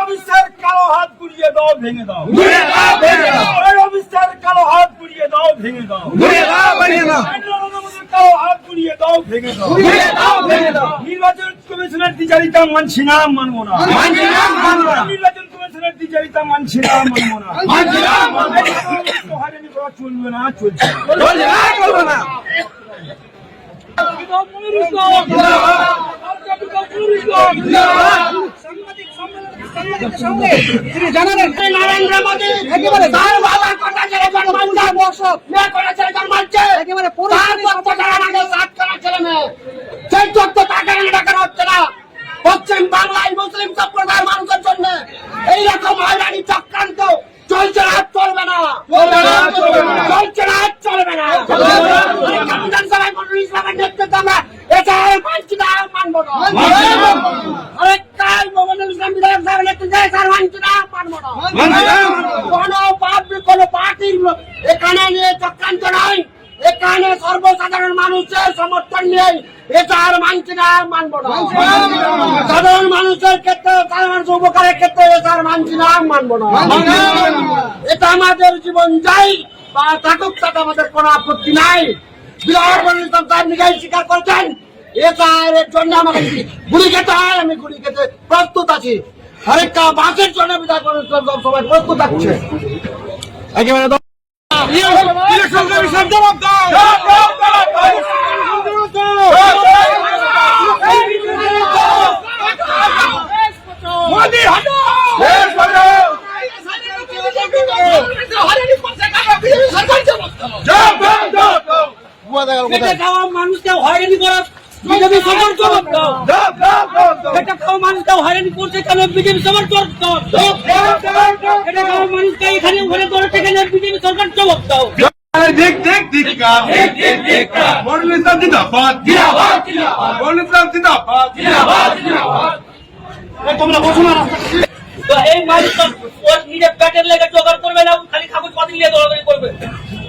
Officer কালো হাত গুড়িয়ে দাও, ভেঙে দাও। অফিসার কালো হাত গুড়িয়ে দাও, ভেঙে দাও। কালো হাত গুড়িয়ে দাও, ভেঙে দাও। নির্বাচন কমিশনের দ্বিচারিতা মানছি না, মানবো না। নির্বাচন কমিশনের দ্বিচারিতা মানছি না, মানবো না। হয়রানি করা চলবে না, চলছে না। তিনি জানালেন নরেন্দ্র মোদী একেবারে তার বাবার কথা ছেড়ে জন্মাঞ্চার বর্ষক মেয়ে করেছে জন্মাঞ্চে একেবারে তার তথ্য যারা আমাদের সাত করা ছেলে মেয়ে সেই তথ্য তাকে দেখানো হচ্ছে না। পশ্চিম বাংলায় মুসলিম সম্প্রদায়ের মানুষের জন্য এইরকম হয়রানি চক্রান্ত চলছে না, চলবে না, চলছে না, চলবে না। বিধানসভায় মনিরুল ইসলামের নেতৃত্বে আমরা এটা মানছি না, মানবো না। মনিরুল ইসলাম বিধায়ক সাহেবের নেতৃত্বে স্যার মানছি না, মানবো না। কোন পার্টির এখানে নিয়ে চক্রান্ত নয়, এখানে সর্বসাধারণ মানুষের সমর্থন নেই, এটা আর মানছি না, মানবো না। সাধারণ মানুষের ক্ষেত্রে, সাধারণ মানুষের উপকারের ক্ষেত্রে এটা আর মানছি না, মানবো না। এটা আমাদের জীবন যাই বা থাকুক, তাতে আমাদের কোনো আপত্তি নাই। বিরাট মনিরুল ইসলাম সাহেব নিজেই স্বীকার করছেন এটা এর জন্য আমাকে গুলি খেতে হয়, আমি গুলি খেতে প্রস্তুত আছি। আরেকটা বাসের জন্য বিধায়ক মনিরুল ইসলাম সবাই প্রস্তুত আছে। একেবারে মানুষকে হয়রানি করা বিজেপি সবার জবাব দাও। এটা খাওয়া মানুষকে হয়রানি করছে কেন বিজেপি সবার জবাব দাও। এটা খাওয়া মানুষকে এখানে ওখানে ধরেছে কেন বিজেপি সরকার জবাব দাও। মনিরুল ইসলাম জিন্দাবাদ, মনিরুল ইসলাম জিন্দাবাদ। তোমরা বসো না। এই মানুষ ওর নিজের পেটের লেগে জোগাড় করবে না, খালি কাগজ পাতি নিয়ে দৌড়াদৌড়ি করবে।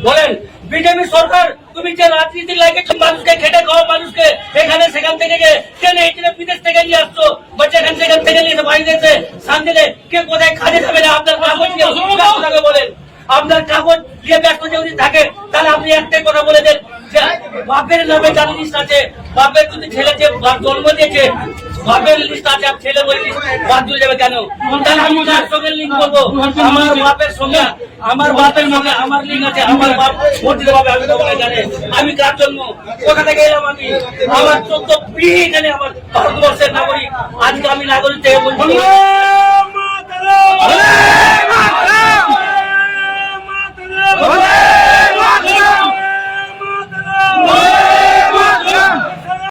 বলেন বিজেপি সরকার তুমি যে রাজনীতি লাগে মানুষকে খেটে খাওয়া মানুষকে এখানে সেখান থেকে ট্রেনে বিদেশ থেকে নিয়ে আসছো, বা যেখান সেখান থেকে নিয়ে বাইরে এসে শান্তিতে কে কোথায় খালি যাবে না, আপনার কাগজ নিয়ে বলেন। আপনার কাগজ নিয়ে ব্যস্ত যদি থাকে তাহলে আপনি একটাই কথা বলে দেন যে বাপের নামে যার লিস্ট আছে, বাপের যদি ছেলে যে জন্ম দিয়েছে বাপের লিস্ট আছে, আর ছেলে ওই লিস্ট বাদ চলে যাবে কেন? তাহলে আমি তার সঙ্গে লিঙ্ক করবো, আমার বাপের সঙ্গে আমার বাপের মধ্যে আমার লিঙ্ক আছে, আমার বাপ ভোট দিতে পারবে, আমি তো বলে জানে আমি কার জন্ম কোথা থেকে এলাম, আমি আমার 14 পিঢ়ি এখানে আমার ভারতবর্ষের নাগরিক, আজকে আমি নাগরিক থেকে বলছি